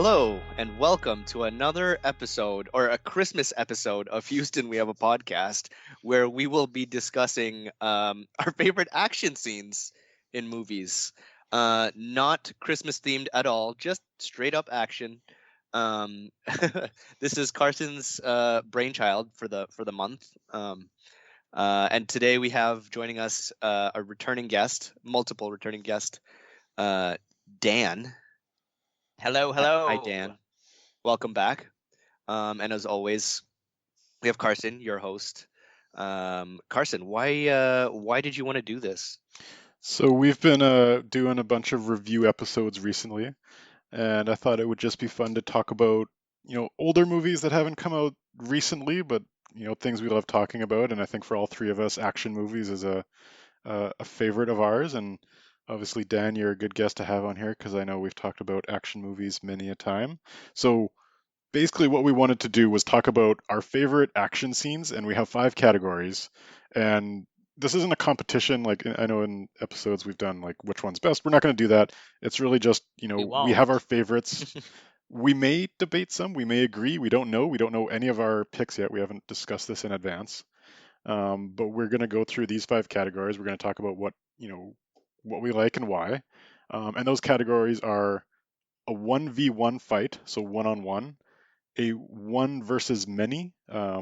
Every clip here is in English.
Hello, and welcome to another episode or a Christmas episode of Houston We Have a Podcast, where we will be discussing our favorite action scenes in movies. Not Christmas themed at all, just straight up action. Um, this is Carson's brainchild for the month. And today we have joining us a returning guest, multiple returning guest, uh, Dan. Hello, Hi, hello. Dan. Welcome back. And as always, we have Carson, your host. Carson, why did you want to do this? So we've been doing a bunch of review episodes recently, and I thought it would just be fun to talk about, older movies that haven't come out recently, but things we love talking about. And I think for all three of us, action movies is a favorite of ours. And obviously, Dan, you're a good guest to have on here because I know we've talked about action movies many a time. So basically what we wanted to do was talk about our favorite action scenes, and we have five categories. And this isn't a competition. Like I know in episodes we've done like which one's best. We're not going to do that. It's really just, We we have our won't. favorites. We may debate some, we may agree. We don't know. We don't know any of our picks yet. We haven't discussed this in advance. But we're going to go through these five categories. We're going to talk about what we like and why. And those categories are a 1v1 fight, so one on one, a one versus many,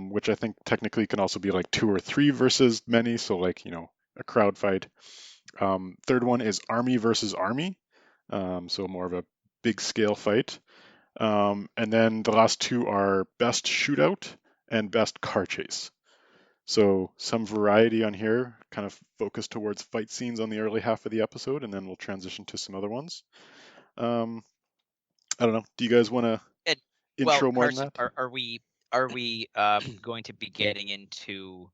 which I think technically can also be like two or three versus many, so like, a crowd fight. Third one is army versus army, so more of a big scale fight. And then the last two are best shootout and best car chase. So some variety on here, kind of focused towards fight scenes on the early half of the episode, and then we'll transition to some other ones. Um, I don't know. Do you guys want to And well, intro more than Carson, that? are we going to be getting into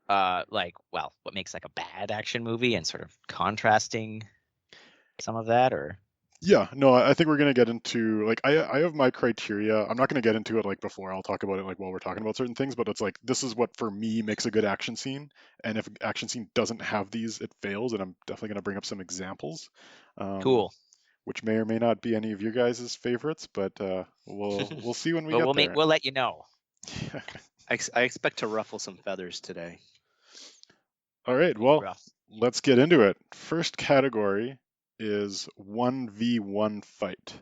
what makes like a bad action movie and sort of contrasting some of that, or Yeah, no, I think we're gonna get into like I have my criteria. I'm not gonna get into it like before. I'll talk about it like while we're talking about certain things, but it's like this is what for me makes a good action scene. And if an action scene doesn't have these, it fails. And I'm definitely gonna bring up some examples, um, cool. which may or may not be any of your guys' favorites, but we'll see when we Well, get there. we'll let you know. I expect to ruffle some feathers today. All right, Be well, rough. let's get into it. First category is 1v1 fight.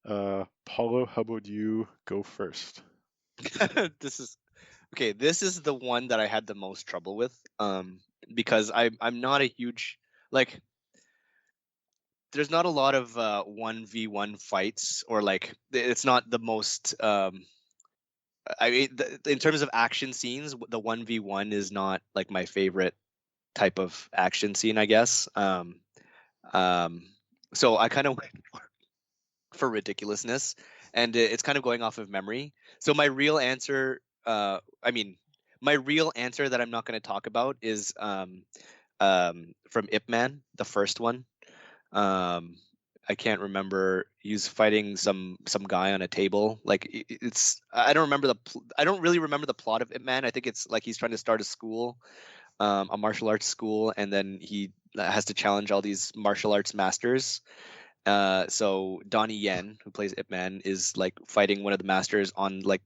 Paulo, how about you go first? This is okay. This is the one that I had the most trouble with, because I'm not a huge like. There's not a lot of 1v1 fights, or like it's not the most. I mean, in terms of action scenes, the 1v1 is not like my favorite type of action scene, I guess. Um, so I kind of went for ridiculousness, and it's kind of going off of memory. So my real answer, I mean, my real answer that I'm not going to talk about is from Ip Man, the first one. Um, I can't remember. He's fighting some guy on a table. Like it's I don't remember I don't really remember the plot of Ip Man. I think it's like he's trying to start a school, a martial arts school, and then he has to challenge all these martial arts masters. So Donnie Yen, who plays Ip Man, is like fighting one of the masters on like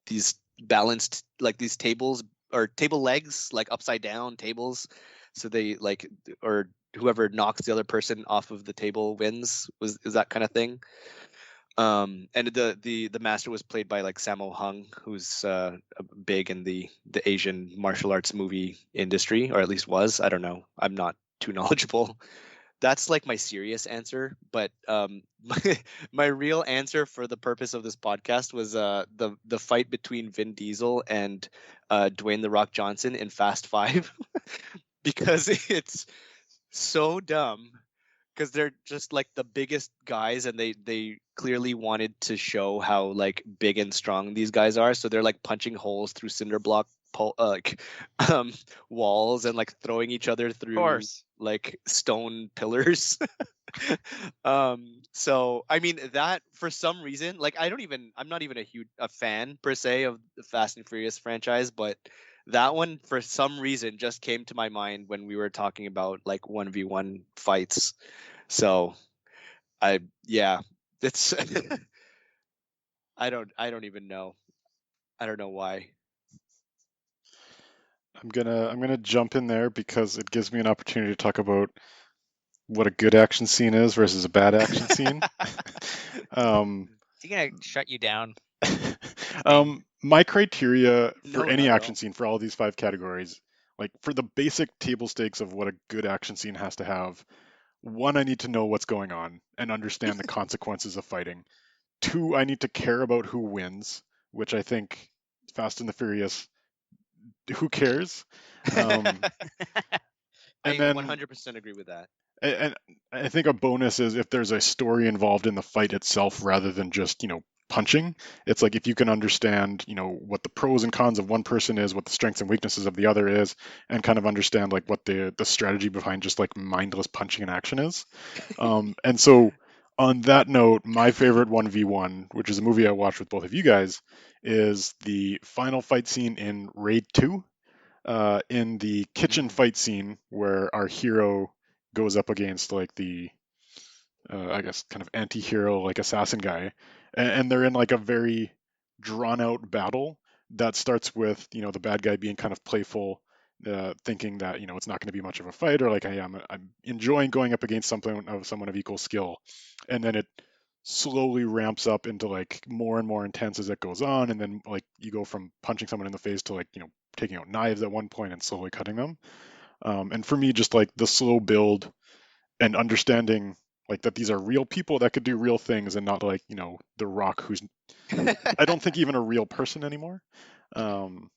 these balanced like these tables or table legs, like upside down tables. So they like or whoever knocks the other person off of the table wins is that kind of thing. And the master was played by like Sammo Hung, who's big in the Asian martial arts movie industry, or at least was. I don't know. I'm not too knowledgeable. That's like my serious answer, but my real answer for the purpose of this podcast was the fight between Vin Diesel and Dwayne the Rock Johnson in Fast Five, because it's so dumb, because they're just like the biggest guys, and they clearly wanted to show how like big and strong these guys are, so they're like punching holes through cinder block like um walls, and like throwing each other Of through course. like stone pillars. So I mean that for some reason, like I'm not even a fan per se of the Fast and Furious franchise, but that one for some reason just came to my mind when we were talking about like 1v1 fights. So I yeah, it's I don't even know. I don't know why. I'm gonna jump in there because it gives me an opportunity to talk about what a good action scene is versus a bad action scene. um, Is he gonna shut you down? my criteria for No, any not at action all. scene for all these 5 categories, like for the basic table stakes of what a good action scene has to have, one, I need to know what's going on and understand the consequences of fighting. Two, I need to care about who wins, which I think Fast and the Furious, who cares? Um, and I then 100% agree with that. and I think a bonus is if there's a story involved in the fight itself rather than just, punching. It's like if you can understand, what the pros and cons of one person is, what the strengths and weaknesses of the other is, and kind of understand like what the strategy behind just like mindless punching in action is. And so on that note, my favorite 1v1, which is a movie I watched with both of you guys, is the final fight scene in Raid 2, in the kitchen Mm. fight scene where our hero goes up against like the I guess kind of anti-hero like assassin guy, and they're in like a very drawn out battle that starts with the bad guy being kind of playful, thinking that it's not going to be much of a fight, or like I'm enjoying going up against someone of equal skill, and then it slowly ramps up into like more and more intense as it goes on, and then like you go from punching someone in the face to like taking out knives at one point and slowly cutting them. And for me, just like the slow build and understanding like that these are real people that could do real things and not like the Rock, who's I don't think even a real person anymore. um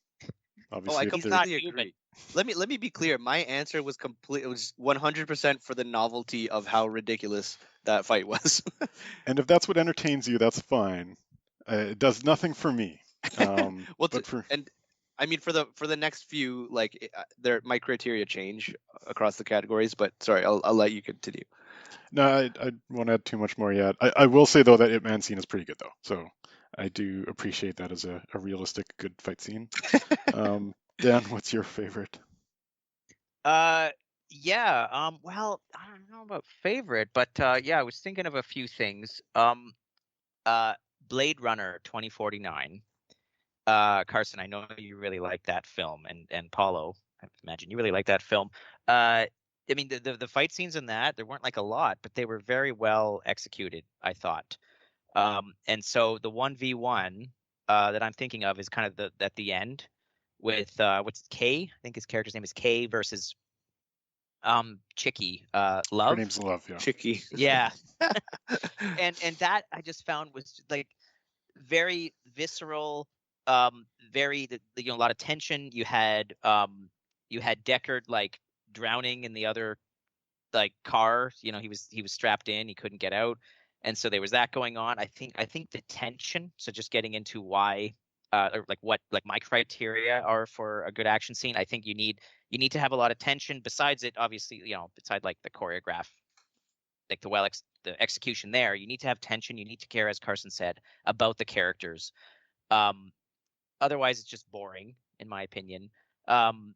Oh, I Obviously if He's they're not completely human. agree. Let me be clear. My answer was complete. It was 100% for the novelty of how ridiculous that fight was. and if that's what entertains you, that's fine. It does nothing for me. Well, But for and I mean for the next few, like there my criteria change across the categories. But sorry, I'll let you continue. no, I won't add too much more yet. I will say though that Ip Man scene is pretty good though, so I do appreciate that as a realistic good fight scene. Dan, what's your favorite? Uh, yeah. Well, I don't know about favorite, but yeah, I was thinking of a few things. Uh, Blade Runner 2049. Carson, I know you really like that film, and Paulo, I imagine you really like that film. I mean, the fight scenes in that, there weren't like a lot, but they were very well executed, I thought. And so the 1v1 that I'm thinking of is kind of the at the end with what's Kay? I think his character's name is Kay versus Chicky, Her Love. name's Love, yeah. Chicky. Yeah. And that I just found was like very visceral, very a lot of tension. You had Deckard like drowning in the other like car. He was strapped in, he couldn't get out, and so there was that going on. I think the tension. So just getting into why, or like what like my criteria are for a good action scene. I think you need to have a lot of tension. Besides it, obviously, beside like the choreograph, like the execution there, you need to have tension. You need to care, as Carson said, about the characters. Um, Otherwise, it's just boring, in my opinion. Um,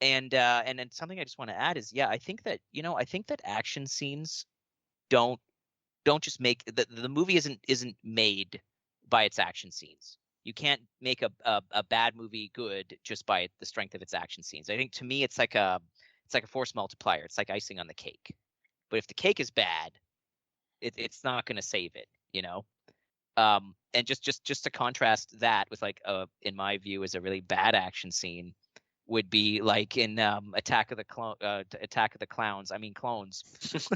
and then something I just want to add is, yeah, I think that action scenes don't don't just make the movie isn't made by its action scenes. You can't make a bad movie good just by the strength of its action scenes. I think to me it's like a force multiplier. It's like icing on the cake. But if the cake is bad, it's not going to save it, you know. And just to contrast that with like in my view is a really bad action scene would be like in Attack of the Clowns. I mean Clones.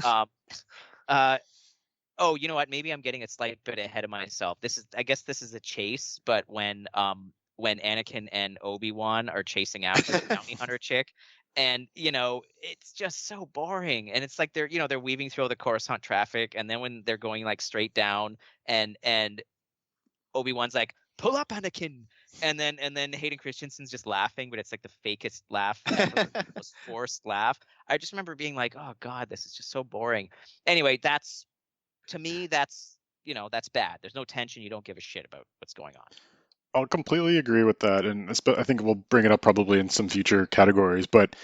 Um, uh, oh, you know what? Maybe I'm getting a slight bit ahead of myself. I guess this is a chase, but when Anakin and Obi-Wan are chasing after the bounty hunter chick, and it's just so boring. And it's like they're weaving through all the Coruscant traffic, and then when they're going like straight down, and Obi-Wan's like, "Pull up, Anakin," and then Hayden Christensen's just laughing, but it's like the fakest laugh ever, the most forced laugh. I just remember being like, "Oh God, this is just so boring." Anyway, that's to me, that's bad. There's no tension. You don't give a shit about what's going on. I'll completely agree with that, and I think we'll bring it up probably in some future categories. But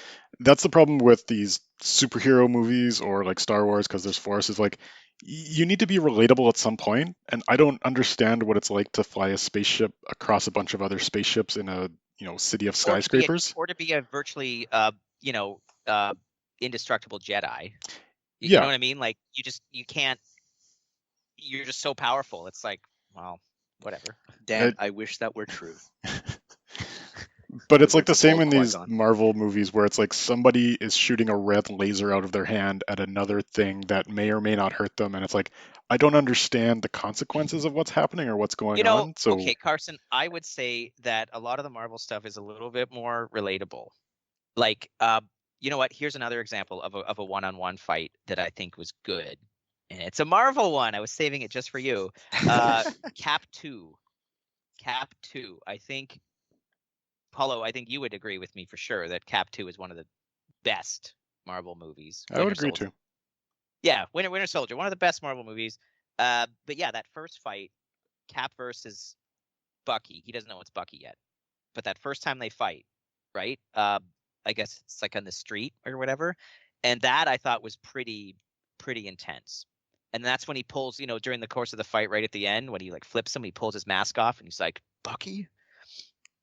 that's the problem with these superhero movies or like Star Wars, because there's Force, is like you need to be relatable at some point, and I don't understand what it's like to fly a spaceship across a bunch of other spaceships in a city of skyscrapers. Or to be a virtually indestructible Jedi. You Yeah. know what I mean? Like you can't. You're just so powerful. It's like, well, whatever. Dan, I wish that were true. But it's like With the the same bold in these Qui-Gon. Marvel movies where it's like somebody is shooting a red laser out of their hand at another thing that may or may not hurt them, and it's like I don't understand the consequences of what's happening or what's going on. So Okay, Carson, I would say that a lot of the Marvel stuff is a little bit more relatable. Like, you know what? Here's another example of a one-on-one fight that I think was good, and it's a Marvel one. I was saving it just for you. Cap 2. I think, Paulo, I think you would agree with me for sure that Cap 2 is one of the best Marvel movies. I would Winter agree Soldier. too. Yeah, Winter Soldier, one of the best Marvel movies. But yeah, that first fight, Cap versus Bucky. He doesn't know it's Bucky yet. But that first time they fight, right? I guess it's like on the street or whatever. And that I thought was pretty intense. And that's when he pulls, during the course of the fight right at the end, when he like flips him, he pulls his mask off and he's like, Bucky?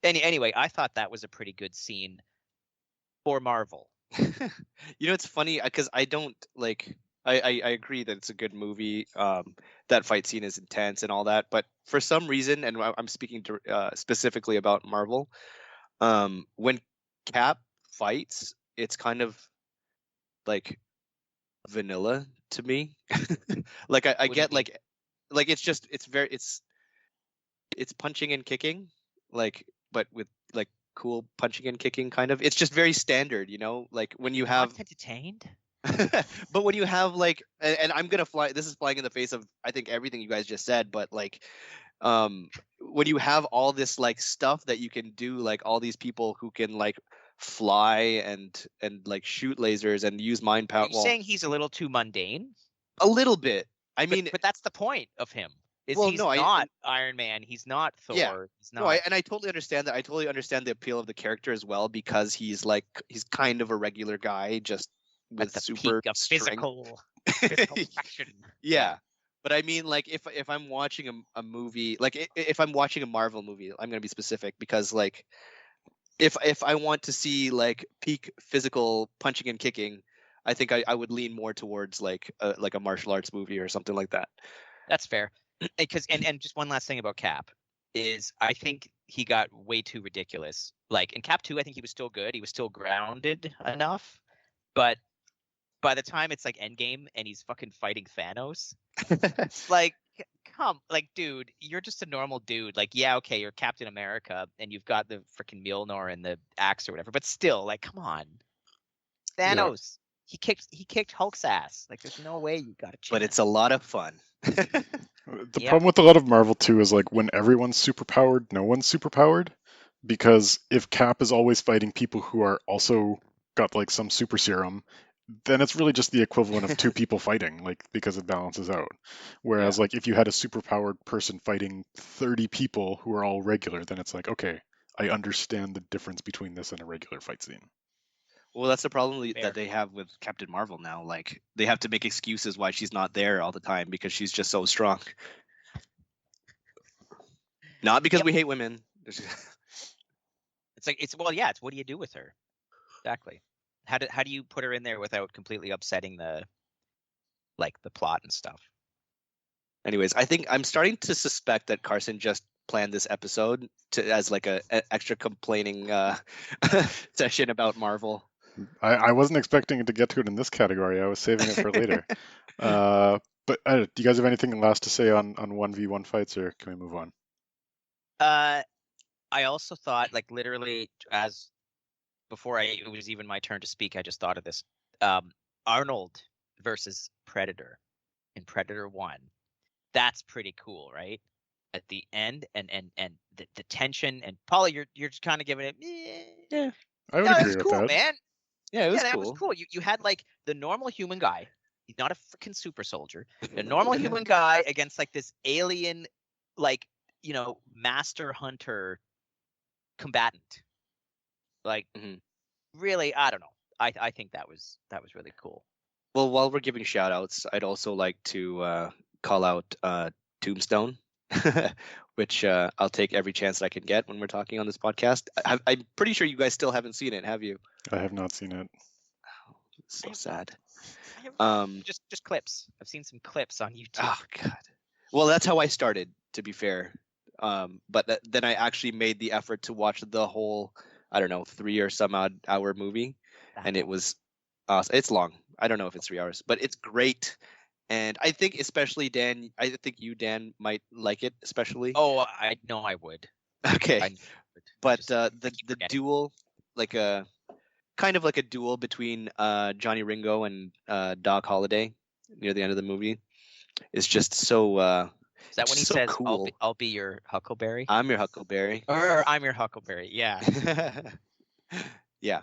Anyway, I thought that was a pretty good scene for Marvel. It's funny because I don't like. I agree that it's a good movie. That fight scene is intense and all that, but for some reason, and I'm speaking to specifically about Marvel, when Cap fights, it's kind of like vanilla to me. Like I What do you get mean? like it's punching and kicking, like, but with like cool punching and kicking kind of. It's just very standard, like when you have. Not entertained? But when you have like, and I'm gonna fly. This is flying in the face of I think everything you guys just said. But like, when you have all this like stuff that you can do, like all these people who can like fly and like shoot lasers and use mind Are power. you Well, saying he's a little too mundane? a little bit. I mean, But that's the point of him. Is well, he's no, not Iron Man, he's not Thor, yeah, he's no, not. and I totally understand that. I totally understand the appeal of the character as well because he's kind of a regular guy just at with the super peak of strength. physical action. Yeah. But I mean, like, if I'm watching a movie, like if I'm watching a Marvel movie, I'm gonna be specific because like, if I want to see like peak physical punching and kicking, I think I would lean more towards like a martial arts movie or something like that. That's fair. Because and just one last thing about Cap is I think he got way too ridiculous. Like in Cap 2, I think he was still good. He was still grounded enough. But by the time it's like Endgame and he's fucking fighting Thanos, like dude, you're just a normal dude. Like, yeah, okay, you're Captain America and you've got the freaking Mjolnir and the axe or whatever, but still, like, come on. Thanos. Yeah. He kicked Hulk's ass. Like, there's no way you got a chance. But it's a lot of fun. The problem with a lot of Marvel too is like when everyone's superpowered, no one's superpowered. Because if Cap is always fighting people who are also got like some super serum, then it's really just the equivalent of two people fighting, like because it balances out. Whereas like if you had a superpowered person fighting 30 people who are all regular, then it's like, okay, I understand the difference between this and a regular fight scene. Well, that's the problem Fair. that they have with Captain Marvel now. Like, they have to make excuses why she's not there all the time because she's just so strong. Not because we hate women. It's like it's what do you do with her? Exactly. How do you put her in there without completely upsetting the plot and stuff? Anyways, I think I'm starting to suspect that Carson just planned this episode as like a extra complaining session about Marvel. I wasn't expecting to get to it in this category. I was saving it for later. But do you guys have anything last to say on 1v1 fights, or can we move on? I also thought, like, literally, as before it was even my turn to speak, I just thought of this. Arnold versus Predator in Predator 1. That's pretty cool, right? At the end, and the tension, and Paula, you're just kind of giving it. Yeah, I would agree was with cool, that. man. Yeah, it was that cool. was cool. You had like the normal human guy. He's not a freaking super soldier. The normal human guy against like this alien, like, master hunter combatant. Like, really, I don't know. I think that was really cool. Well, while we're giving shout outs, I'd also like to call out Tombstone, which I'll take every chance that I can get when we're talking on this podcast. I'm pretty sure you guys still haven't seen it, have you? I have not seen it. It's so sad. Just clips. I've seen some clips on YouTube. Oh God. Well, that's how I started, to be fair. But then I actually made the effort to watch the whole, I don't know, 3 or some odd hour movie, and it was awesome. It's long. I don't know if it's 3 hours, but it's great. And I think especially Dan, I think you, Dan, might like it especially. Oh, I know I would. Okay. I would. But Just the keep forgetting. duel, like a kind of like a duel between Johnny Ringo and Doc Holliday near the end of the movie is just so Is that when he so says, cool. I'll be your Huckleberry? I'm your Huckleberry. Or I'm your Huckleberry, yeah. Yeah.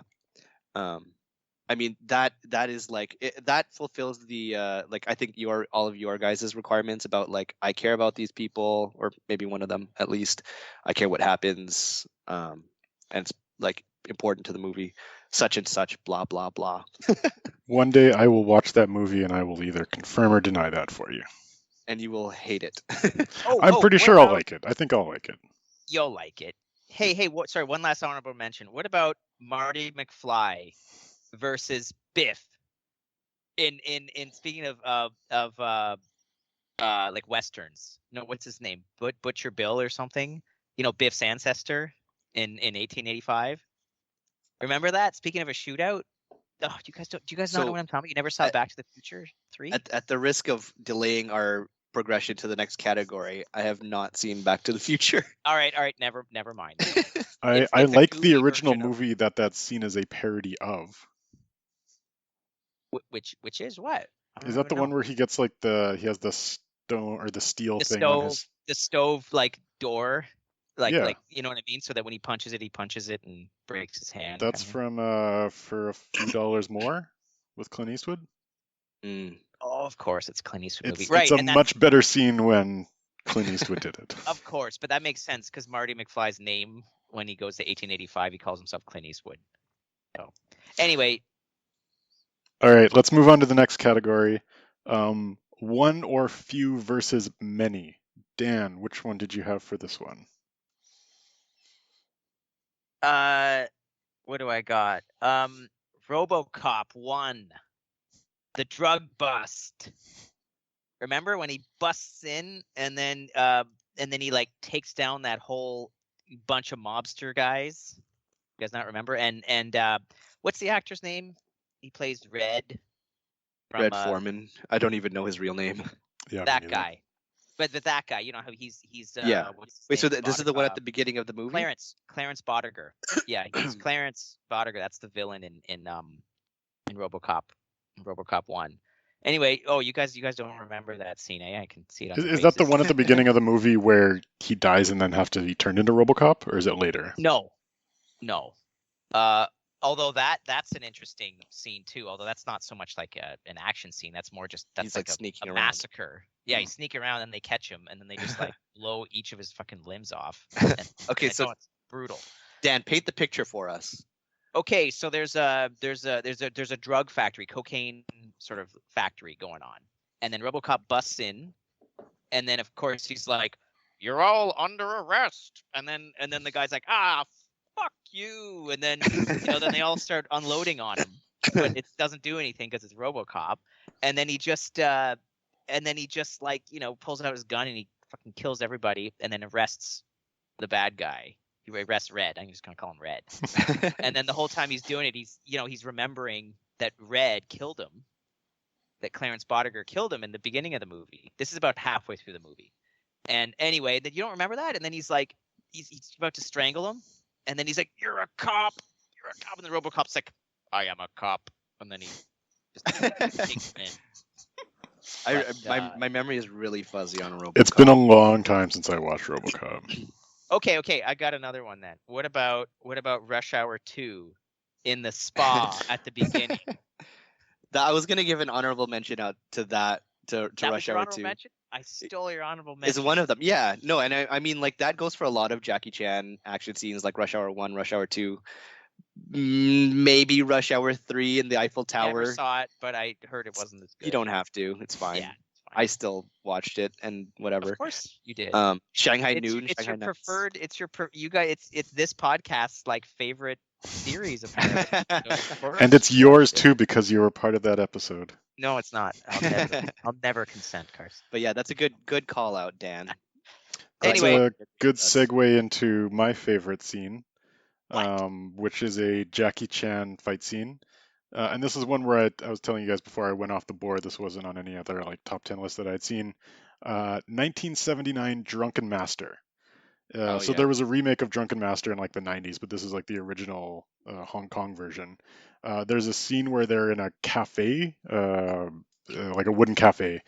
I mean that is like that fulfills the like I think all of your guys' requirements about like I care about these people, or maybe one of them at least. I care what happens, and it's like important to the movie, such and such, blah blah blah. One day I will watch that movie and I will either confirm or deny that for you. And you will hate it. I'm pretty sure I'll like it. I think I'll like it. You'll like it. Hey, sorry, one last honorable mention. What about Marty McFly versus Biff in speaking of like westerns? No, what's his name? Butcher Bill or something? You know, Biff's ancestor in 1885. Remember that? Speaking of a shootout. Oh, do you guys not know what I'm talking about? You never saw Back to the Future 3? At the risk of delaying our progression to the next category, I have not seen Back to the Future. All right, never mind. I It's like a the goofy original version of- movie that's seen as a parody of. Which is what? I don't Is that even the know. one where he gets like he has the stone or the steel the thing stove, on his? the stove like door, like Yeah. like you know what I mean? So that when he punches it and breaks his hand. That's kinda. from For a Few Dollars More with Clint Eastwood. Oh, of course, it's Clint Eastwood movie, It's right? a much better scene when Clint Eastwood did it. Of course, but that makes sense because Marty McFly's name when he goes to 1885, he calls himself Clint Eastwood. So, anyway, All right, let's move on to the next category. One or few versus many. Dan, which one did you have for this one? what do I got? RoboCop 1, the drug bust. Remember when he busts in and then he like takes down that whole bunch of mobster guys? You guys not remember? And what's the actor's name? He plays Red. Red Foreman. I don't even know his real name. Yeah, that guy. But that guy, you know how he's yeah. what's his Wait, so name? this is the one at the beginning of the movie? Clarence Boddicker. Yeah, he's Clarence Boddicker. That's the villain in RoboCop 1. Anyway, you guys don't remember that scene, eh? I can see it on your Is that the faces. one at the beginning of the movie where he dies and then have to be turned into RoboCop, or is it later? No. Although that's an interesting scene too. Although that's not so much like an action scene. That's more just He's like sneaking a around. massacre. Yeah, he's sneaking around and they catch him and then they just like blow each of his fucking limbs off. And, Okay, and so it's brutal. Dan, paint the picture for us. Okay, so there's a drug factory, cocaine sort of factory going on, and then RoboCop busts in, and then of course he's like, "You're all under arrest," and then the guy's like, "Ah, fuck you," and then then they all start unloading on him, but it doesn't do anything because it's RoboCop, and then he just like pulls out his gun and he fucking kills everybody, and then arrests the bad guy. He arrests Red. I'm just gonna call him Red. And then the whole time he's doing it, he's remembering that Red killed him, that Clarence Boddicker killed him in the beginning of the movie. This is about halfway through the movie. And anyway, that you don't remember that, and then he's like, he's about to strangle him, and then he's like, "You're a cop, and the RoboCop's like, "I am a cop," and then he just takes him in. My memory is really fuzzy on RoboCop. It's been a long time since I watched RoboCop. Okay, I got another one then. What about Rush Hour 2 in the spa at the beginning? I was gonna give an honorable mention out to that to That Rush was your Hour honorable 2. mention? I stole your honorable mention. Is one of them. Yeah, no, and I mean like that goes for a lot of Jackie Chan action scenes like Rush Hour 1, Rush Hour 2. Maybe Rush Hour 3 in the Eiffel Never Tower. saw it, but I heard it wasn't as good. You don't have to. It's fine. Yeah, it's fine. I still watched it and whatever. Of course you did. Shanghai it's Noon. it's Shanghai your Nights. preferred. It's your you guys. It's this podcast's like favorite series apparently. So of course And it's you watched yours it. too because you were part of that episode. No, it's not. I'll never consent, Carson. But yeah, that's a good call out, Dan. That's Anyway. a good segue into my favorite scene, What? which is a Jackie Chan fight scene. And this is one where I was telling you guys before I went off the board. This wasn't on any other like top 10 list that I'd seen. 1979 Drunken Master. Oh, So yeah. there was a remake of Drunken Master in like the 90s, but this is like the original Hong Kong version. There's a scene where they're in a cafe, like a wooden cafe,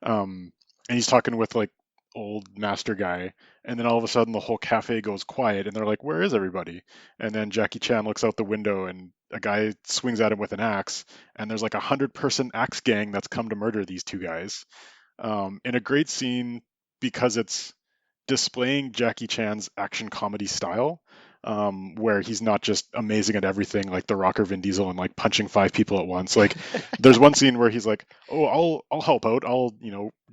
and he's talking with like old master guy, and then all of a sudden the whole cafe goes quiet, and they're like, "Where is everybody?" And then Jackie Chan looks out the window, and a guy swings at him with an axe, and there's like 100-person axe gang that's come to murder these two guys. In a great scene because it's displaying Jackie Chan's action comedy style, where he's not just amazing at everything like The Rock or Vin Diesel and like punching 5 people at once. Like there's one scene where he's like, "Oh, I'll help out. I'll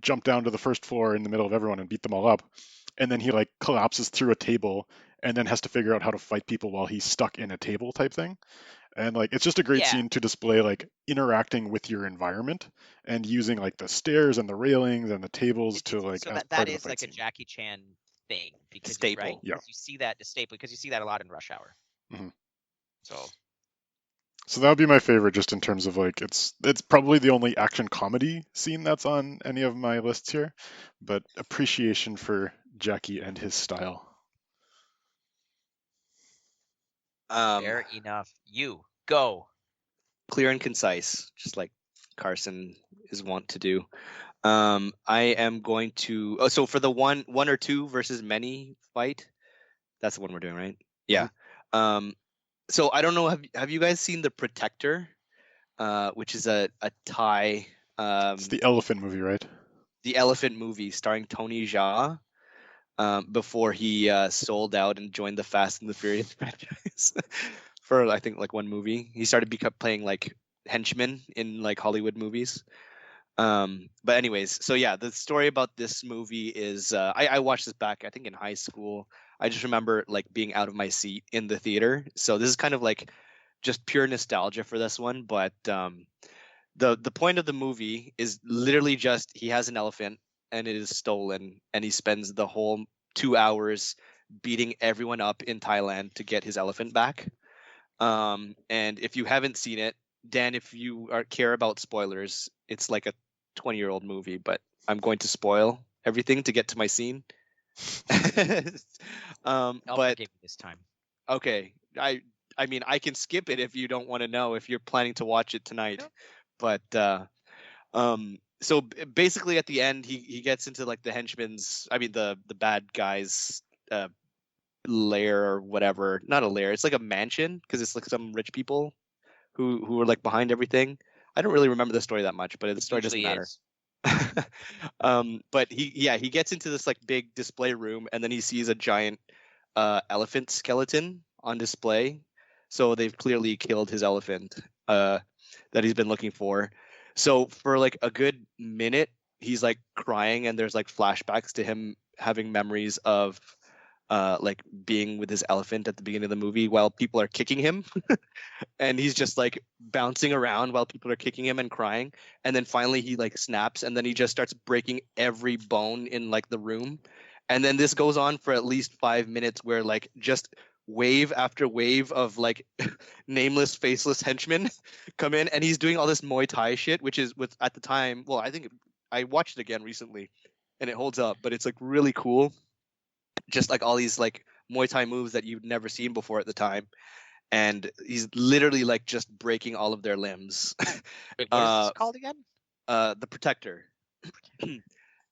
jump down to the first floor in the middle of everyone and beat them all up," and then he like collapses through a table and then has to figure out how to fight people while he's stuck in a table type thing. And like it's just a great Yeah. scene to display like interacting with your environment and using like the stairs and the railings and the tables to like so as that part of the is fight like scene. a Jackie Chan thing because Staple. right? Yeah. Because you see that staple because you see that a lot in Rush Hour. Mhm. So that would be my favorite, just in terms of like it's probably the only action comedy scene that's on any of my lists here, but appreciation for Jackie and his style. fair enough. You go. Clear and concise, just like Carson is wont to do. I am going to. So for the one or two versus many fight, that's the one we're doing, right? Yeah. So I don't know. Have you guys seen The Protector, which is a Thai? It's the elephant movie, right? The Elephant movie starring Tony Jaa. Before he sold out and joined the Fast and the Furious franchise for I think like one movie. He started playing like henchman in like Hollywood movies. But anyways, so yeah, the story about this movie is I watched this back I think in high school. I just remember like being out of my seat in the theater. So this is kind of like just pure nostalgia for this one. But the point of the movie is literally just he has an elephant and it is stolen, and he spends the whole 2 hours beating everyone up in Thailand to get his elephant back. And if you haven't seen it, Dan, if you care about spoilers, it's like a 20-year-old movie, but I'm going to spoil everything to get to my scene. I'll But forgive you this time. okay, I mean I can skip it if you don't want to know if you're planning to watch it tonight. No. But so basically at the end he gets into like the henchman's, I mean the bad guy's lair or whatever. Not a lair, it's like a mansion because it's like some rich people who are like behind everything. I don't really remember the story that much, but the story doesn't Usually matter. is. But he gets into this like big display room, and then he sees a giant elephant skeleton on display. So they've clearly killed his elephant that he's been looking for. So for like a good minute, he's like crying, and there's like flashbacks to him having memories of like being with his elephant at the beginning of the movie while people are kicking him. And he's just like bouncing around while people are kicking him and crying. And then finally he like snaps, and then he just starts breaking every bone in like the room. And then this goes on for at least 5 minutes where like just wave after wave of like nameless faceless henchmen come in, and he's doing all this Muay Thai shit, which is with at the time, well, I think I watched it again recently and it holds up, but it's like really cool. Just like all these like Muay Thai moves that you've never seen before at the time. And he's literally like just breaking all of their limbs. Wait, what is this called again? The Protector.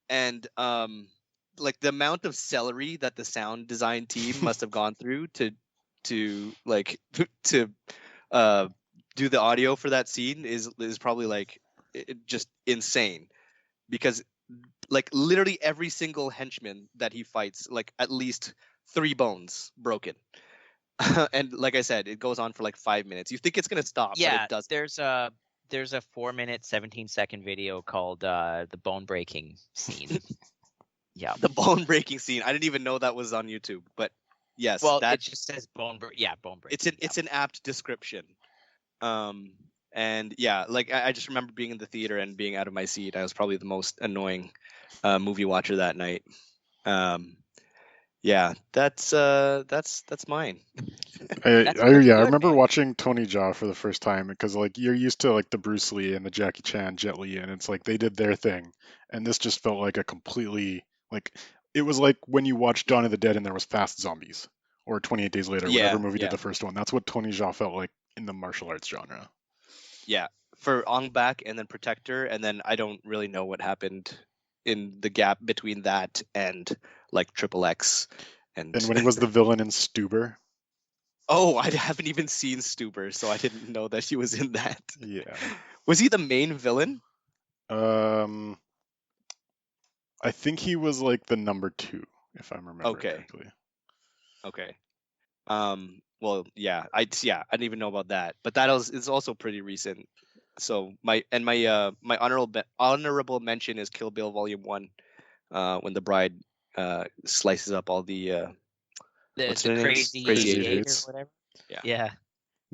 And like the amount of celery that the sound design team must have gone through to like to do the audio for that scene is probably like just insane, because like literally every single henchman that he fights, like at least 3 bones broken. And like I said, it goes on for like 5 minutes. You think it's gonna stop, but Yeah, it doesn't. there's a 4-minute, 17-second video called the bone breaking scene. Yeah. The bone breaking scene. I didn't even know that was on YouTube, but yes, Well, that it just says bone breaking. it's an apt description. And yeah, like I just remember being in the theater and being out of my seat. I was probably the most annoying movie watcher that night. Yeah, that's mine. That's pretty I good, remember man. watching Tony Jaa for the first time because like you're used to like the Bruce Lee and the Jackie Chan, Jet Li, and it's like they did their thing, and this just felt like a completely like it was like when you watched Dawn of the Dead and there was fast zombies, or 28 Days Later, whatever Yeah, movie did yeah, the first one. That's what Tony Jaa felt like in the martial arts genre. yeah. For Ong Bak and then Protector, and then I don't really know what happened in the gap between that and like Triple X. And And when he was the villain in Stuber, oh, I haven't even seen Stuber, so I didn't know that he was in that. yeah. Was he the main villain? Um, I think he was like the number two, if I'm remembering Okay, correctly. okay. Well, yeah, I didn't even know about that, but that is also pretty recent. So my honorable mention is Kill Bill Volume 1, when the bride slices up all the what's The their names? crazy Crazy 88. 88 or 88s. whatever. Yeah. Yeah.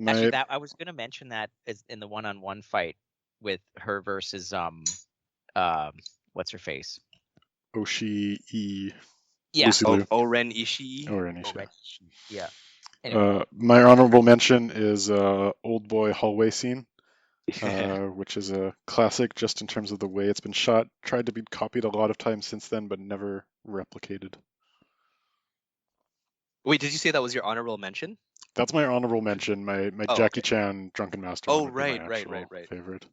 Actually, My that I was gonna mention that is in the one-on-one fight with her versus what's her face? Oshi E. Yeah. Lucy Liu. Oren Ishii. Or Anisha. Already. Yeah. Anyway. My honorable mention is Old Boy hallway scene, which is a classic just in terms of the way it's been shot. Tried to be copied a lot of times since then, but never replicated. Wait, did you say that was your honorable mention? That's my honorable mention. My Oh, Jackie okay. Chan Drunken Master Oh, one would be my right, right, actual right. favorite.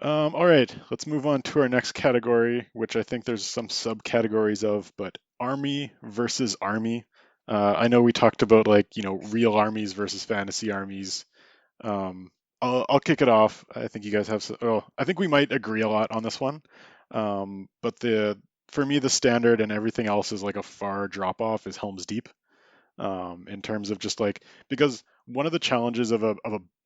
All right, let's move on to our next category, which I think there's some subcategories of, but Army versus Army. I know we talked about like, real armies versus fantasy armies. Um, I'll kick it off. I think you guys have. I think we might agree a lot on this one. But for me, the standard and everything else is like a far drop off is Helm's Deep. In terms of just like because one of the challenges of a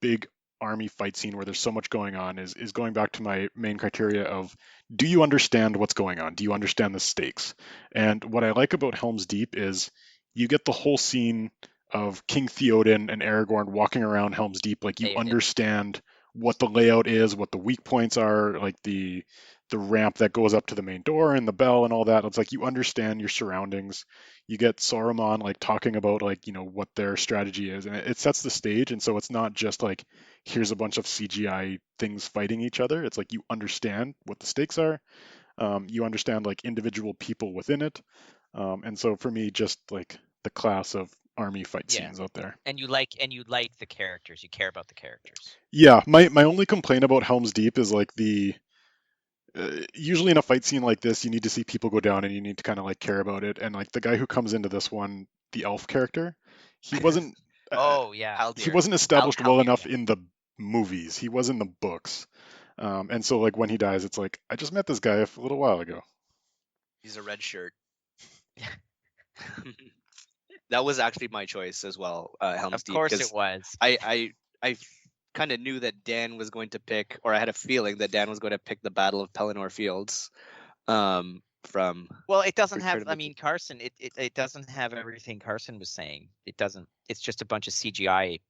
big army fight scene where there's so much going on is going back to my main criteria of do you understand what's going on? Do you understand the stakes? And what I like about Helm's Deep is you get the whole scene of King Theoden and Aragorn walking around Helm's Deep, like you David. understand what the layout is, what the weak points are, like the ramp that goes up to the main door and the bell and all that. It's like you understand your surroundings. You get Saruman like talking about like what their strategy is, and it sets the stage. And so it's not just like here's a bunch of CGI things fighting each other. It's like you understand what the stakes are. You understand like individual people within it. And so for me, just like the class of army fight Yeah. scenes out there. And you like the characters. You care about the characters. Yeah, my only complaint about Helm's Deep is like usually in a fight scene like this, you need to see people go down and you need to kind of like care about it. And like the guy who comes into this one, the elf character, he wasn't Oh yeah. he Haldir. wasn't established well Haldir, enough yeah. in the movies. He was in the books. And so like when he dies, it's like I just met this guy a little while ago. He's a red shirt. That was actually my choice as well, Helm's Of Deep. course 'cause it was. I kind of knew that Dan was going to pick, or I had a feeling that Dan was going to pick the Battle of Pelennor Fields. From Well, it doesn't Return have. of I the mean, Carson. It doesn't have everything Carson was saying. It doesn't. It's just a bunch of CGI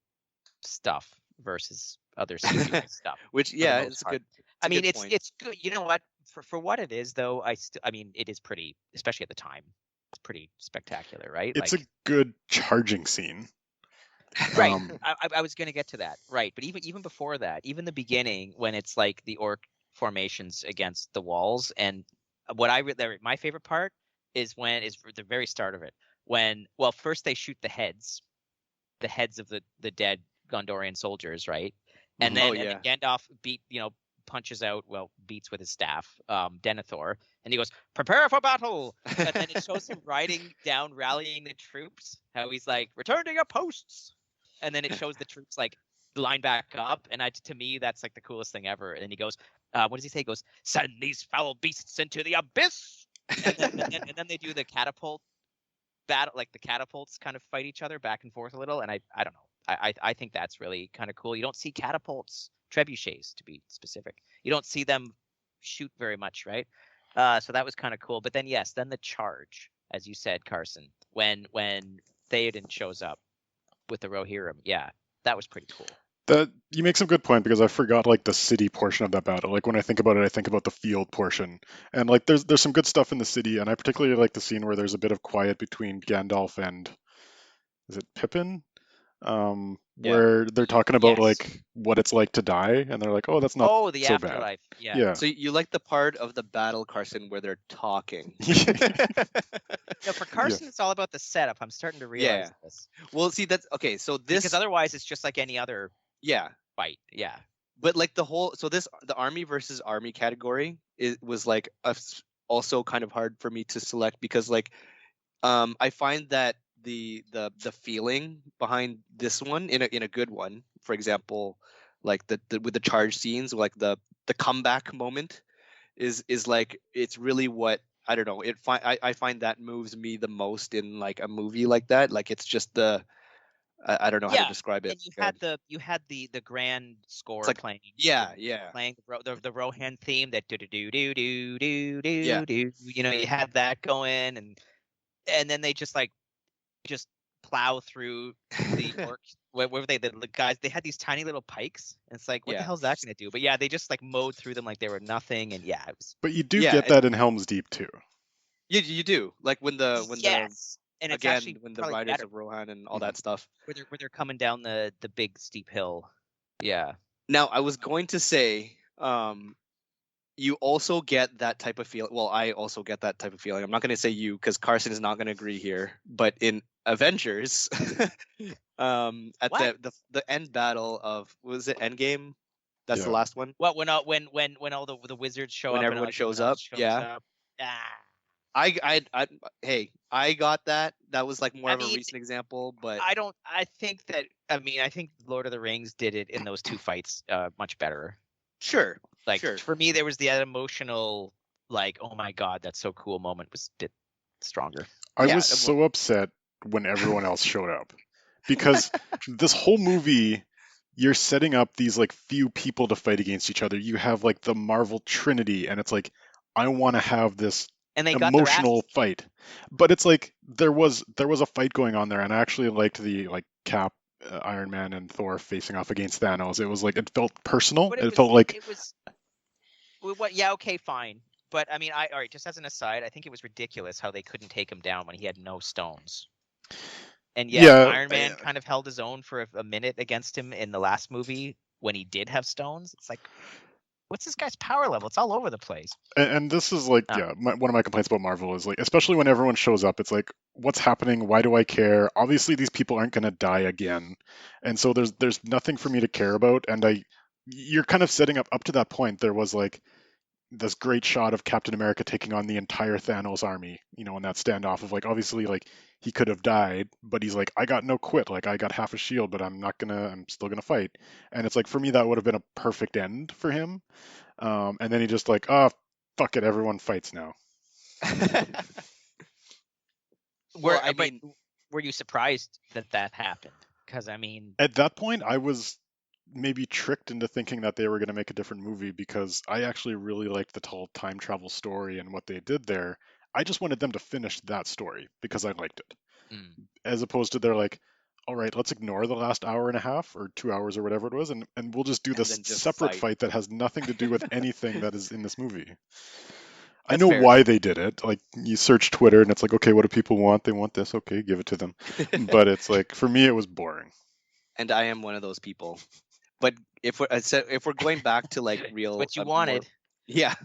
stuff versus other CGI stuff. which the yeah, most it's a part. good. I mean, good point. it's good. You know what? For what it is, though, I mean, it is pretty, especially at the time. It's pretty spectacular, right? It's Like, a good charging scene. right. Um, I was going to get to that, right? But even before that, even the beginning when it's like the orc formations against the walls, and what my favorite part is the very start of it when first they shoot the heads of the dead Gondorian soldiers, right? And mhm. then Oh, yeah. Gandalf punches out, beats with his staff, Denethor, and he goes, "Prepare for battle!" And then it shows him riding down, rallying the troops. How he's like, "Return to your posts!" And then it shows the troops like line back up, and to me that's like the coolest thing ever. And he goes, "What does he say?" He goes, "Send these foul beasts into the abyss!" And then they do the catapult battle, like the catapults kind of fight each other back and forth a little, and I don't know. I think that's really kind of cool. You don't see catapults, trebuchets to be specific. You don't see them shoot very much, right? So that was kind of cool. But then yes, then the charge, as you said, Carson, when Theoden shows up with the Rohirrim, yeah, that was pretty cool. That you make some good point, because I forgot like the city portion of that battle. Like when I think about it, I think about the field portion, and like there's some good stuff in the city, and I particularly like the scene where there's a bit of quiet between Gandalf and, is it Pippin? Yeah. Where they're talking about Yes. like what it's like to die, and they're like, oh, that's not Oh, the so bad. afterlife. Yeah. Yeah. So you like the part of the battle, Carson, where they're talking. No, for Carson, it's all about the setup. I'm starting to realize this. Well, see, that's okay. So this, Because otherwise, it's just like any other yeah, fight. Yeah. but like the army versus army category was like also kind of hard for me to select, because like I find that the feeling behind this one in a good one, for example, like the with the charge scenes, like the comeback moment is like, it's really what, I don't know, I find that moves me the most in like a movie like that. Like it's just I don't know how to Yeah, describe it. and you had the grand score like- playing. Yeah, Playing the Rohan theme, that do do do do do do do Yeah. do. You know, you had that going, and then they just plow through the orcs. What were they? The guys, they had these tiny little pikes. And it's like, what the Yeah. hell's that going to do? But yeah, they just like mowed through them like they were nothing. And yeah, it was. But you do Yeah, get that in Helm's Deep too. you do, like when the Yes, and it's again, actually when the probably riders better of Rohan and all that stuff. where they're coming down the big steep hill. Yeah. Now, I was going to say, you also get that type of feeling. Well, I also get that type of feeling. I'm not going to say you, because Carson is not going to agree here. But in Avengers, at What? the end battle of, was it Endgame? That's the Yeah. last one. What when all the wizards show When up everyone and shows everyone up, else shows yeah. up. Ah. Hey, I got that. That was like more I of a mean, recent example, but I think Lord of the Rings did it in those two fights much better. sure. Like Sure. for me, there was the emotional, like, oh my god, that's so cool moment was a bit stronger. I Yeah, was so upset when everyone else showed up, because this whole movie, you're setting up these like few people to fight against each other. You have like the Marvel Trinity, and it's like, I want to have this And they got their emotional asses kicked. fight, but it's like there was a fight going on there, and I actually liked the like Cap, Iron Man, and Thor facing off against Thanos. It was like, it felt personal. But It felt like, it was. What? Yeah, okay, fine. But I mean, all right. Just as an aside, I think it was ridiculous how they couldn't take him down when he had no stones. And yet, Yeah, Iron Man kind of held his own for a minute against him in the last movie when he did have stones. It's like, what's this guy's power level? It's all over the place. and this is like, Oh. yeah, one of my complaints about Marvel is like, especially when everyone shows up, it's like, what's happening? Why do I care? Obviously, these people aren't going to die again, and so there's nothing for me to care about. And you're kind of setting up to that point. There was like this great shot of Captain America taking on the entire Thanos army, in that standoff of like, obviously, like, he could have died, but he's like, I got no quit, like, I got half a shield, but I'm still gonna fight. And it's like, for me, that would have been a perfect end for him. And then he just like, fuck it, everyone fights now. Well, I But mean, were you surprised that happened? Because I mean, At that point, I was maybe tricked into thinking that they were going to make a different movie, because I actually really liked the whole time travel story and what they did there. I just wanted them to finish that story because I liked it. As opposed to, they're like, all right, let's ignore the last hour and a half or 2 hours or whatever it was, and we'll just do And this then just separate fight. fight that has nothing to do with anything that is in this movie. I That's know fair. why they did it. Like, you search Twitter and it's like, okay, what do people want? They want this. Okay, give it to them. But it's like, for me, it was boring. And I am one of those people. But if we're going back to like real, what you more- wanted. yeah.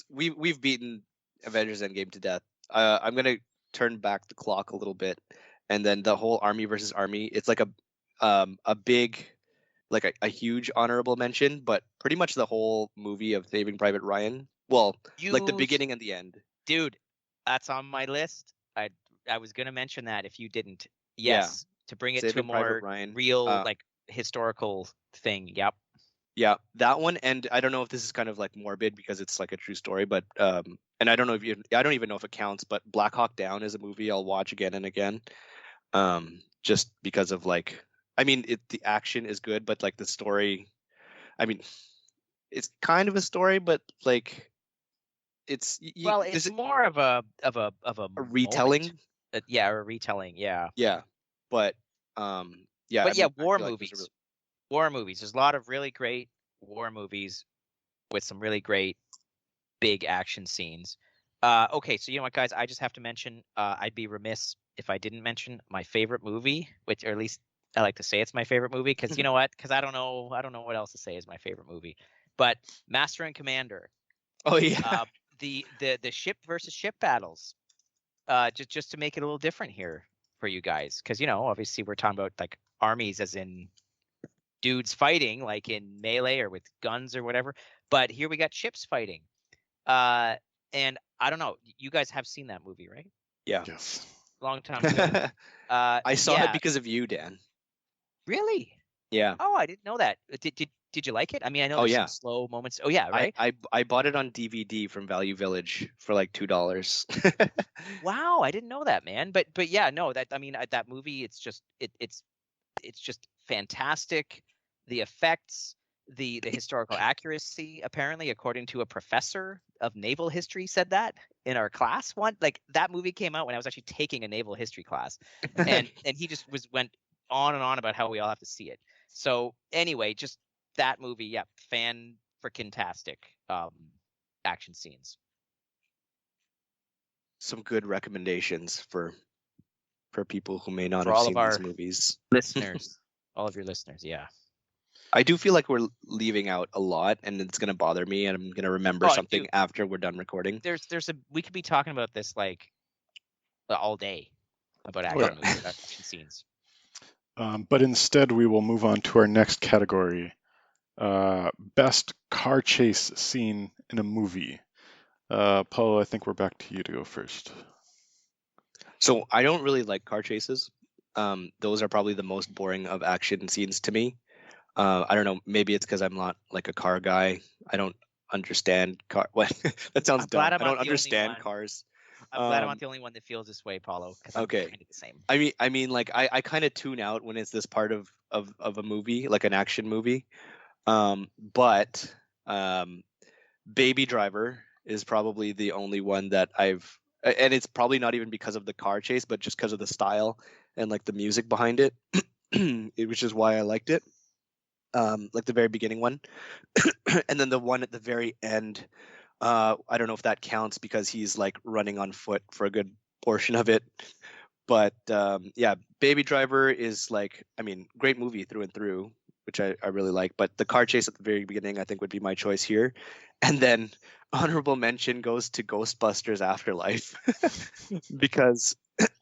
We've beaten Avengers Endgame to death. I'm gonna turn back the clock a little bit, and then the whole army versus army. It's like a big, like a huge honorable mention, but pretty much the whole movie of Saving Private Ryan. Well, like the You- beginning and the end. Dude, that's on my list. I was gonna mention that if you didn't. Yeah. Yes, to bring it to a Saving Private more Ryan, real, like, historical thing. Yep. Yeah, that one, and I don't know if this is kind of like morbid because it's like a true story, but and I don't know if I don't even know if it counts, but Black Hawk Down is a movie I'll watch again and again, just because of like, I mean, the action is good, but like the story, I mean, it's kind of a story, but like it's Well, there's it's more of a a moment. retelling, Yeah, a retelling. Yeah, yeah, but yeah, I but yeah, mean, I war feel like there's a movies. War movies. There's a lot of really great war movies with some really great big action scenes. Okay, so you know what, guys? I just have to mention. I'd be remiss if I didn't mention my favorite movie, which, or at least I like to say it's my favorite movie, because you know what? Because I don't know what else to say is my favorite movie. But Master and Commander, oh yeah, the ship versus ship battles. Just to make it a little different here for you guys, because obviously we're talking about like armies, as in dudes fighting, like in melee or with guns or whatever. But here we got ships fighting. And I don't know. You guys have seen that movie, right? yeah. Yes. Long time ago. I saw it Yeah. because of you, Dan. Really? Yeah. Oh, I didn't know that. Did you like it? I mean, I know Oh there's yeah. some slow moments. Oh yeah, right. I bought it on DVD from Value Village for like $2. Wow, I didn't know that, man. But yeah, no, that I mean that movie. It's just fantastic. The effects, the historical accuracy, apparently, according to a professor of naval history, said that in our class one. Like that movie came out when I was actually taking a naval history class, and he just went on and on about how we all have to see it. So anyway, just that movie, yeah, fan freaking tastic action scenes. Some good recommendations for people who may not For have all of seen these our movies. listeners, all of your listeners, yeah. I do feel like we're leaving out a lot, and it's gonna bother me, and I'm gonna remember Oh, something dude, after we're done recording. we could be talking about this like all day about Oh, yeah. action movies, action scenes. But instead, we will move on to our next category: best car chase scene in a movie. Paulo, I think we're back to you to go first. So I don't really like car chases. Those are probably the most boring of action scenes to me. I don't know. Maybe it's because I'm not like a car guy. I don't understand car. What? That sounds I'm glad dumb. I'm I not don't the only understand one. cars. I'm glad I'm Um, not the only one that feels this way, Paulo, because I'm okay. kind of the same. I mean, like I kind of tune out when it's this part of a movie, like an action movie. But um, Baby Driver is probably the only one that and it's probably not even because of the car chase, but just because of the style and like the music behind it, which is why I liked it. Like the very beginning one, and then the one at the very end. I don't know if that counts because he's like running on foot for a good portion of it. But yeah, Baby Driver is like, I mean, great movie through and through, which I really like. But the car chase at the very beginning, I think, would be my choice here. And then honorable mention goes to Ghostbusters Afterlife because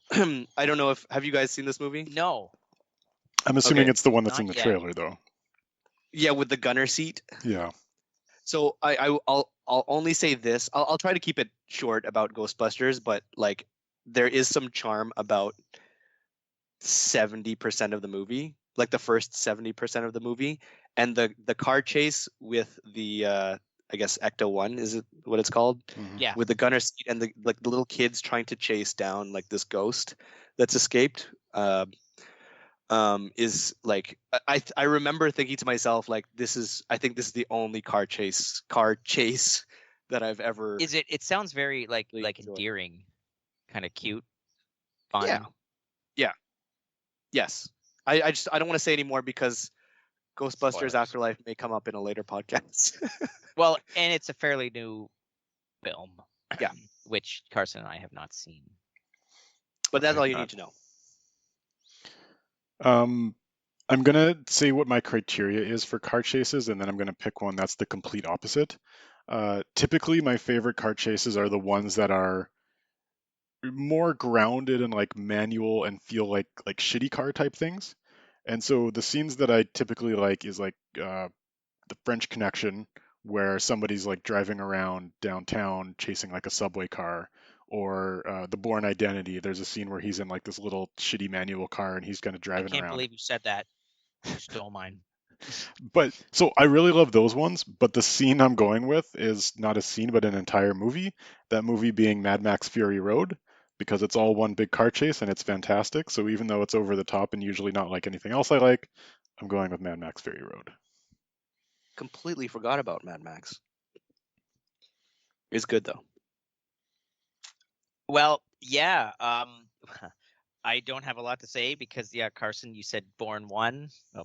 I don't know if have you guys seen this movie? No, I'm assuming Okay. it's the one that's in not the yet. trailer, though. Yeah, with the gunner seat. Yeah. So I'll only say this. I'll try to keep it short about Ghostbusters, but like there is some charm about 70% of the movie, like the first 70% of the movie, and the car chase with the I guess Ecto 1 is it what it's called, Mhm. Yeah, with the gunner seat and the like the little kids trying to chase down like this ghost that's escaped. Is like I remember thinking to myself like I think this is the only car chase that I've ever is it? It sounds very like really enjoyed. endearing, kind of cute, fun. Yeah. Yeah. Yes. I don't want to say anymore because Ghostbusters Spoilers. Afterlife may come up in a later podcast. Well, and it's a fairly new film. Yeah. Which Carson and I have not seen. But that's I all have you not. need to know. I'm gonna say what my criteria is for car chases, and then I'm gonna pick one that's the complete opposite. Typically, my favorite car chases are the ones that are more grounded and like manual and feel like shitty car type things. And so the scenes that I typically like is like the French Connection, where somebody's like driving around downtown chasing like a subway car, or the Bourne Identity. There's a scene where he's in like this little shitty manual car and he's kind of I driving can't around. believe you said that. You stole mine. But so I really love those ones, but the scene I'm going with is not a scene, but an entire movie. That movie being Mad Max Fury Road, because it's all one big car chase and it's fantastic. So even though it's over the top and usually not like anything else I like, I'm going with Mad Max Fury Road. Completely forgot about Mad Max. It's good though. Well, yeah. I don't have a lot to say because Carson, you said Born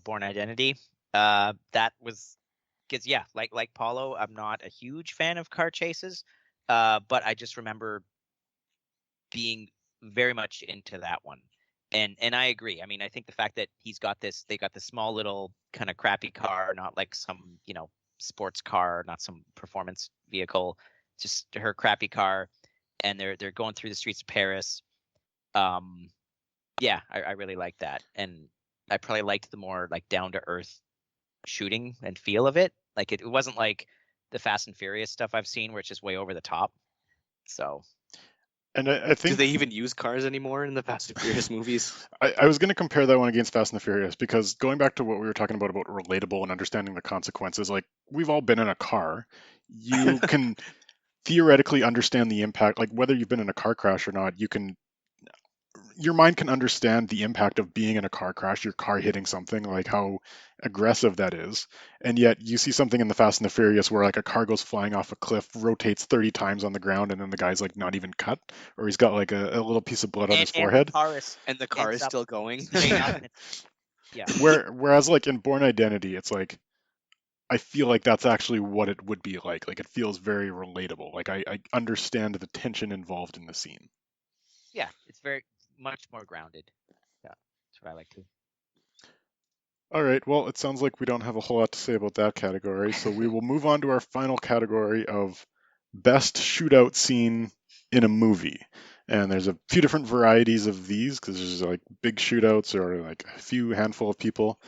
Identity. That was because like Paulo, I'm not a huge fan of car chases, but I just remember being very much into that one. And I agree. I mean, I think the fact that they got this small little kind of crappy car, not like some, sports car, not some performance vehicle, just her crappy car, and they're going through the streets of Paris. Yeah, I really like that. And I probably liked the more like down to earth shooting and feel of it. Like it wasn't like the Fast and Furious stuff I've seen where it's just way over the top. So And I Do think they even use cars anymore in the Fast and Furious movies? I was going to compare that one against Fast and the Furious because going back to what we were talking about relatable and understanding the consequences, like we've all been in a car. You can theoretically understand the impact, like whether you've been in a car crash or not, your mind can understand the impact of being in a car crash, your car hitting something, like how aggressive that is. And yet you see something in the Fast and the Furious where like a car goes flying off a cliff, rotates 30 times on the ground, and then the guy's like not even cut, or he's got like a little piece of blood on his and forehead. And the car is still going. straight up. Yeah. Whereas like in Born Identity, it's like I feel like that's actually what it would be like. Like it feels very relatable. Like I understand the tension involved in the scene. Yeah, it's very much more grounded. Yeah, that's what I like too. All right, well, it sounds like we don't have a whole lot to say about that category, so we will move on to our final category of best shootout scene in a movie. And there's a few different varieties of these because there's like big shootouts or like a few handful of people.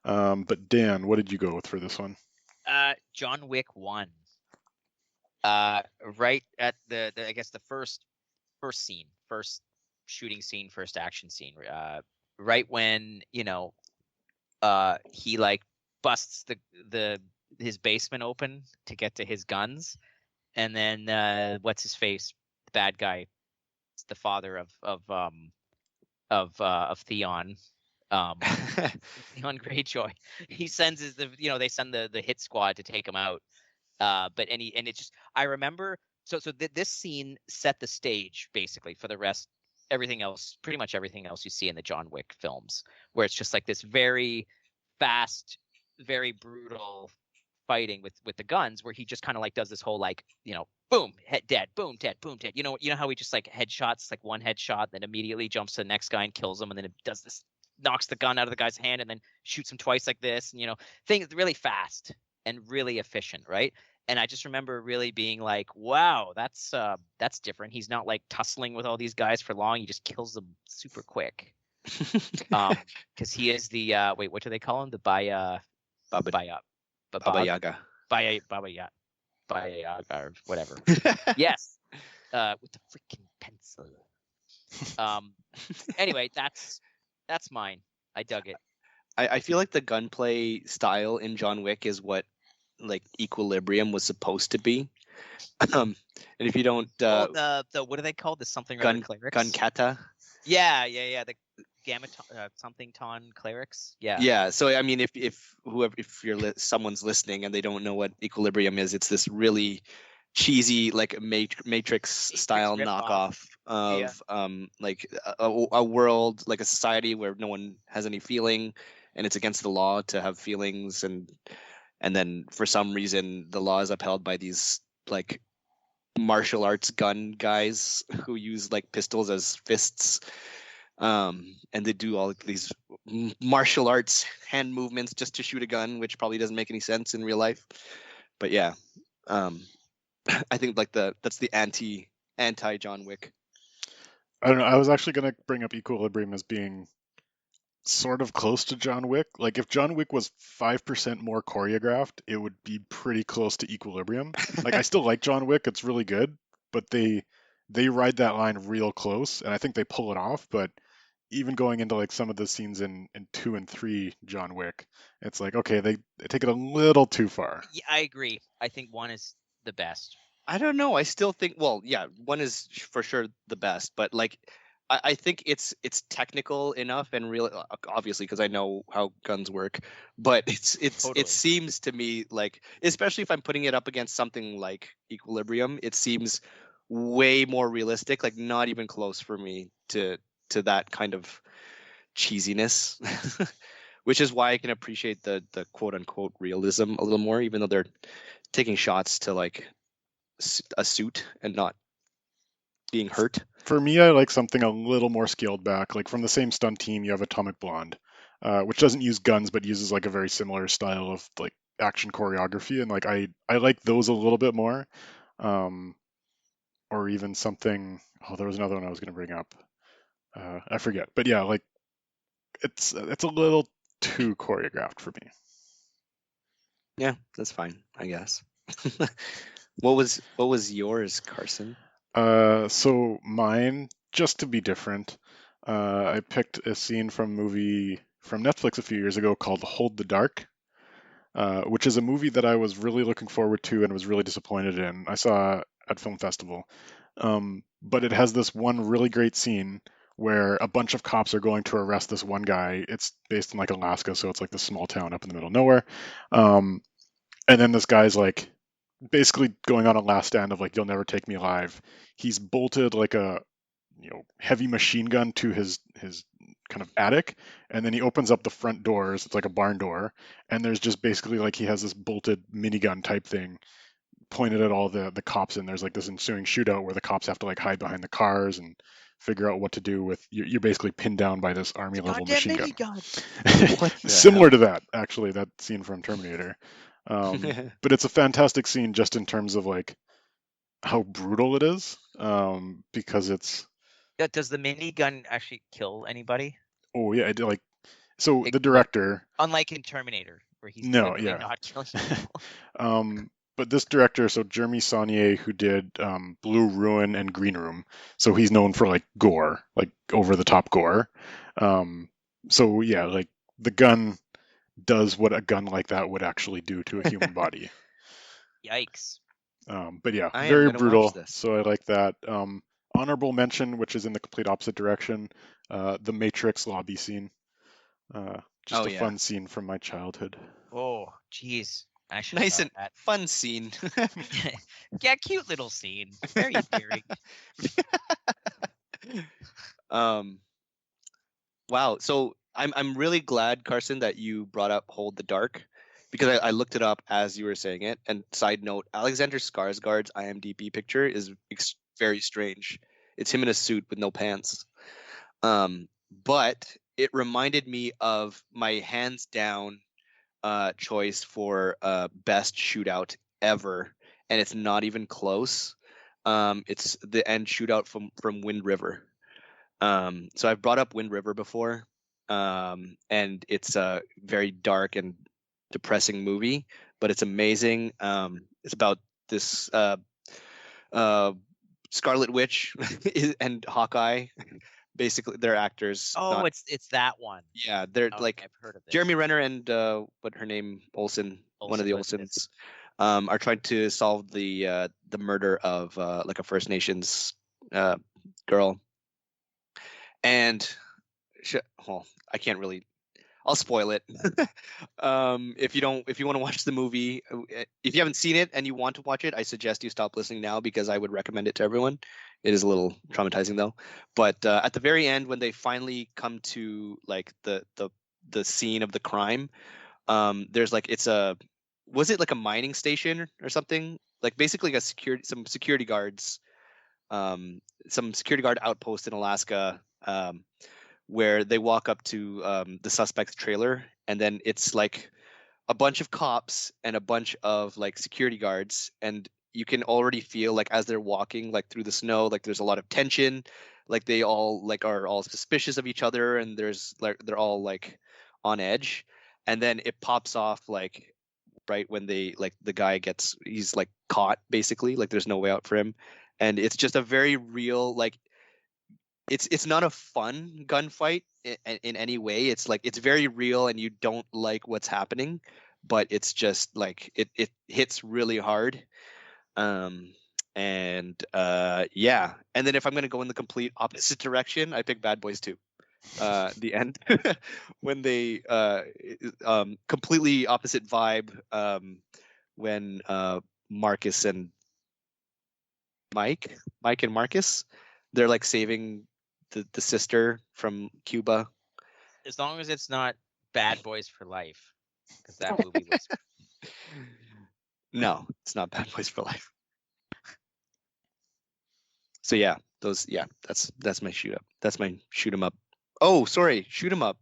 But Dan, what did you go with for this one? John Wick 1. Right at the I guess the first scene, first shooting scene, first action scene. Right when he like busts the his basement open to get to his guns, and then what's his face, the bad guy, the father of Theon. Theon Greyjoy. He sends they send the hit squad to take him out. But it just I remember this scene set the stage basically for the rest, everything else, pretty much everything else you see in the John Wick films, where it's just like this very fast, very brutal fighting with the guns, where he just kind of like does this whole like boom head dead, boom dead, boom dead. You know how he just like headshots, like one headshot, then immediately jumps to the next guy and kills him, and then it does this, knocks the gun out of the guy's hand, and then shoots him twice like this, and things really fast and really efficient, right? And I just remember really being like, wow, that's different. He's not like tussling with all these guys for long. He just kills them super quick. Because he is the wait, what do they call him? The Baba Yaga. Baba Yaga or whatever. Yes. With the freaking pencil. Anyway, that's mine. I dug it. I feel like the gunplay style in John Wick is what like Equilibrium was supposed to be. And if you don't the what are they called? The something clerics? Gun kata. Yeah. The gamma something ton clerics. Yeah. Yeah. So I mean, if someone's listening and they don't know what Equilibrium is, it's this really cheesy like Matrix style knockoff of like a world, like a society where no one has any feeling, and it's against the law to have feelings, and then for some reason the law is upheld by these like martial arts gun guys who use like pistols as fists, and they do all these martial arts hand movements just to shoot a gun, which probably doesn't make any sense in real life. But yeah, I think like that's the anti John Wick. I don't know. I was actually going to bring up Equilibrium as being sort of close to John Wick. Like if John Wick was 5% more choreographed, it would be pretty close to Equilibrium. Like I still like John Wick, it's really good, but they ride that line real close, and I think they pull it off. But even going into like some of the scenes in 2 and 3 John Wick, it's like, okay, they take it a little too far. Yeah, I agree. I think 1 is the best. I don't know. I still think, well, yeah, 1 is for sure the best, but like I think it's technical enough and real, obviously, because I know how guns work. But Totally. it seems to me like, especially if I'm putting it up against something like Equilibrium, it seems way more realistic. Like not even close for me to that kind of cheesiness. Which is why I can appreciate the quote unquote realism a little more, even though they're taking shots to like a suit and not being hurt. For me, I like something a little more scaled back. Like from the same stunt team, you have Atomic Blonde, which doesn't use guns but uses like a very similar style of like action choreography, and like I like those a little bit more. Or even something. Oh, there was another one I was going to bring up. I forget, but yeah, like it's a little too choreographed for me. Yeah, that's fine, I guess. What was yours, Carson? So mine, just to be different, I picked a scene from a movie from Netflix a few years ago called Hold the Dark, which is a movie that I was really looking forward to and was really disappointed in. I saw at film festival, but it has this one really great scene where a bunch of cops are going to arrest this one guy. It's based in like Alaska, so it's like this small town up in the middle of nowhere. Um, and then this guy's like basically going on a last stand of like, you'll never take me alive. He's bolted like a heavy machine gun to his kind of attic, and then he opens up the front doors. It's like a barn door, and there's just basically like he has this bolted minigun type thing pointed at all the cops, and there's like this ensuing shootout where the cops have to like hide behind the cars and figure out what to do with you're basically pinned down by this army level machine gun. What the Similar hell? to that, actually, that scene from Terminator. But it's a fantastic scene just in terms of like how brutal it is, because it's Does the minigun actually kill anybody? oh yeah, it, like so It- the director. Unlike in Terminator, where he's No, literally yeah. not killing people. But this director, so Jeremy Saulnier, who did Blue Ruin and Green Room, so he's known for like gore, like over the top gore. So yeah, like the gun does what a gun like that would actually do to a human body. Yikes. But yeah, I am very gonna watch brutal. this. So I like that. Honorable mention, which is in the complete opposite direction, the Matrix lobby scene. Just Oh, a yeah. fun scene from my childhood. Oh, jeez. I should Nice have and thought fun scene. that. Yeah, cute little scene. Very endearing. um wow, so I'm really glad, Carson, that you brought up Hold the Dark, because I looked it up as you were saying it. And side note, Alexander Skarsgård's IMDb picture is very strange. It's him in a suit with no pants. But it reminded me of my hands down choice for best shootout ever, and it's not even close. It's the end shootout from Wind River. So I've brought up Wind River before, and it's a very dark and depressing movie, but it's amazing. It's about this Scarlet Witch and Hawkeye. Basically, they're actors. Oh, Not, it's that one. yeah, they're Oh, like I've heard of this. Jeremy Renner and what her name, Olsen, one of the Elizabeth. Olsens, are trying to solve the murder of like a First Nations girl. And well, I can't really. I'll spoil it. If you want to watch the movie, if you haven't seen it and you want to watch it, I suggest you stop listening now, because I would recommend it to everyone. It is a little traumatizing though. But at the very end, when they finally come to like the scene of the crime, there's like was it like a mining station or something? Like basically some security guards, some security guard outpost in Alaska. Where they walk up to the suspect's trailer, and then it's like a bunch of cops and a bunch of like security guards, and you can already feel like as they're walking like through the snow, like there's a lot of tension, like they all like are all suspicious of each other, and there's like they're all like on edge, and then it pops off like right when they like the guy he's like caught basically, like there's no way out for him, and it's just a very real like it's not a fun gunfight in any way. It's like it's very real and you don't like what's happening, but it's just like it hits really hard. Um yeah. And then if I'm gonna go in the complete opposite direction, I pick Bad Boys 2. The end when they completely opposite vibe, when Marcus and Mike and Marcus, they're like saving the sister from Cuba. As long as it's not Bad Boys for Life, because that movie was. No, it's not Bad Boys for Life. So yeah, that's my shoot up. That's my shoot 'em up. Oh, sorry, shoot 'em up.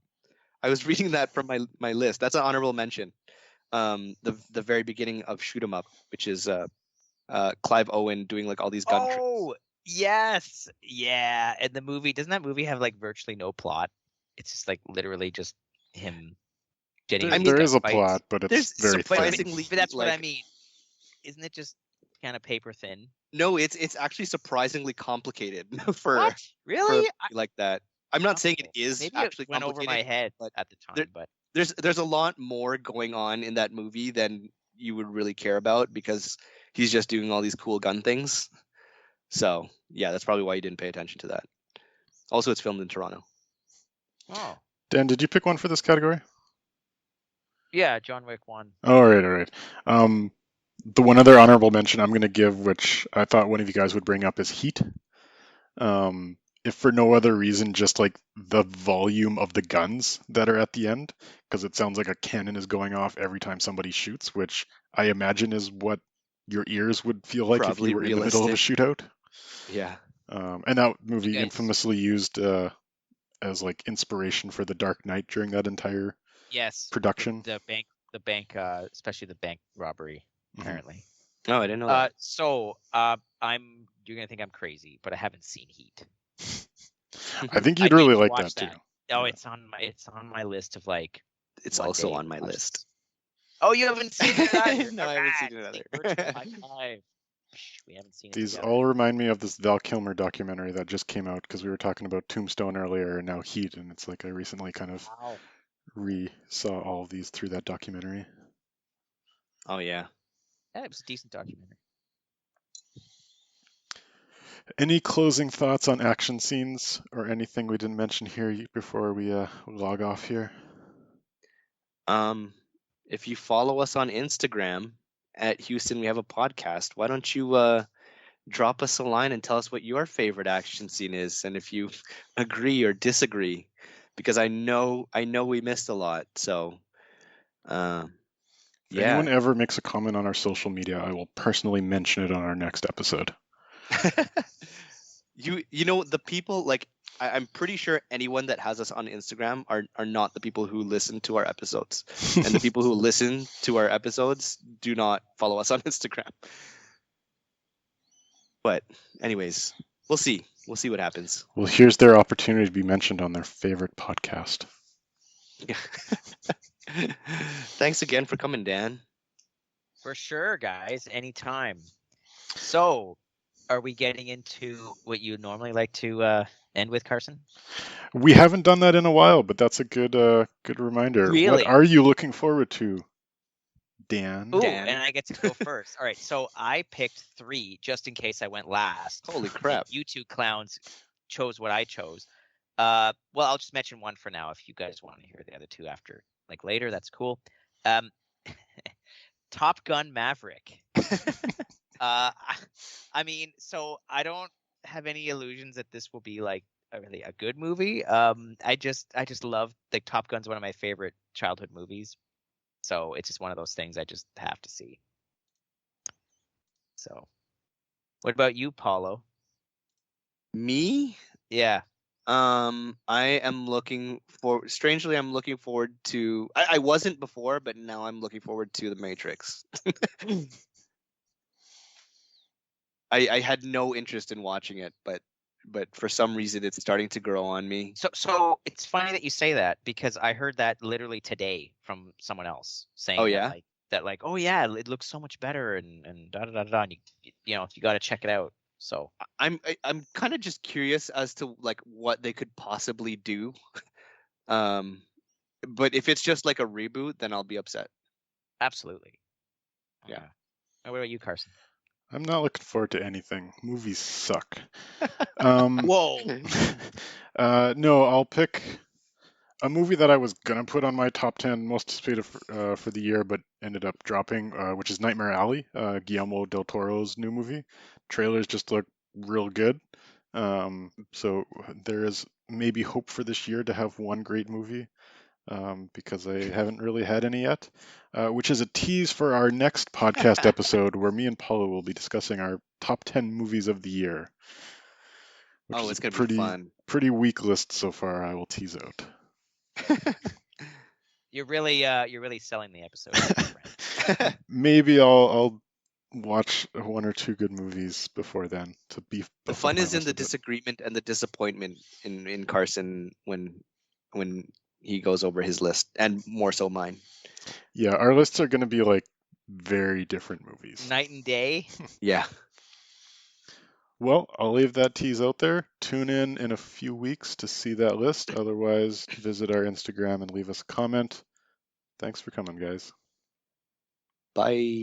I was reading that from my list. That's an honorable mention. The very beginning of Shoot 'em Up, which is Clive Owen doing like all these gun tricks. Oh yes, yeah. And the movie, doesn't that movie have like virtually no plot? It's just like literally just him getting. There is a fights. plot, but it's There's very thin. surprisingly, But that's what I like- mean. Isn't it just kind of paper thin? No, it's actually surprisingly complicated for What? Really? like that. I'm not saying it is Maybe actually it went over complicated. my head but at the time, there- but There's a lot more going on in that movie than you would really care about because he's just doing all these cool gun things. So yeah, that's probably why you didn't pay attention to that. Also, it's filmed in Toronto. oh Dan, did you pick one for this category? yeah, John Wick 1. All right. The one other honorable mention I'm going to give, which I thought one of you guys would bring up, is Heat. If for no other reason, just like the volume of the guns that are at the end, because it sounds like a cannon is going off every time somebody shoots, which I imagine is what your ears would feel like Probably if you were in the middle of a shootout. Yeah. And that movie guys- infamously used as like inspiration for The Dark Knight during that entire Yes, production. the bank, especially the bank robbery. Mhm. Apparently. Oh, I didn't know that. So you're gonna think I'm crazy, but I haven't seen Heat. I think I you'd need really to like watch that too. Oh, Yeah. it's on my list of like. It's one also day on my watch list. this. Oh, you haven't seen it either. No, I haven't seen it Alright, either. virtual high five. We haven't seen it These together. all remind me of this Val Kilmer documentary that just came out because we were talking about Tombstone earlier and now Heat, and it's like I recently kind of Wow. saw all of these through that documentary. Oh yeah. Yeah, it was a decent documentary. Any closing thoughts on action scenes or anything we didn't mention here before we log off here? If you follow us on Instagram at Houston We Have a Podcast, why don't you drop us a line and tell us what your favorite action scene is, and if you agree or disagree, because I know we missed a lot. So, If yeah. anyone ever makes a comment on our social media, I will personally mention it on our next episode. you know the people like I'm pretty sure anyone that has us on Instagram are not the people who listen to our episodes, and the people who listen to our episodes do not follow us on Instagram. But anyways, we'll see what happens. Well, here's their opportunity to be mentioned on their favorite podcast. Thanks again for coming, Dan. For sure, guys. Anytime. So, are we getting into what you normally like to end with, Carson? We haven't done that in a while, but that's a good reminder. Really? What are you looking forward to, Dan? Ooh, Dan. and I get to go first. All right, so I picked 3 just in case I went last. Holy And crap. you two clowns chose what I chose. Well, I'll just mention one for now. If you guys want to hear the other 2 after, like later, that's cool. Top Gun Maverick. I mean, so I don't have any illusions that this will be like a good movie. I just love, like, Top Gun's one of my favorite childhood movies. So it's just one of those things I just have to see. So, what about you, Paulo? Me? Yeah. I am strangely I'm looking forward to I wasn't before, but now I'm looking forward to The Matrix. I had no interest in watching it, but for some reason it's starting to grow on me. So it's funny that you say that, because I heard that literally today from someone else saying Oh, that, yeah? oh yeah, it looks so much better and da da da da. And you know, you got to check it out. So I'm kind of just curious as to like what they could possibly do. But if it's just like a reboot, then I'll be upset. absolutely. Yeah. Okay. What about you, Carson? I'm not looking forward to anything. Movies suck. Whoa. No, I'll pick a movie that I was gonna put on my top 10 most anticipated for the year, but ended up dropping, which is Nightmare Alley, Guillermo del Toro's new movie. Trailers just look real good. So there is maybe hope for this year to have one great movie, because I haven't really had any yet, which is a tease for our next podcast episode where me and Paula will be discussing our top 10 movies of the year, which Oh, is it's a gonna be pretty weak list so far, I will tease out. fun. You're really selling the episode, my friend. Maybe I'll watch one or two good movies before then to beef The buff up fun my is in list the a bit. disagreement and the disappointment in Carson when he goes over his list, and more so mine. Yeah, our lists are going to be like very different movies. Night and day. Yeah. Well, I'll leave that tease out there. Tune in a few weeks to see that list. Otherwise, visit our Instagram and leave us a comment. Thanks for coming, guys. Bye.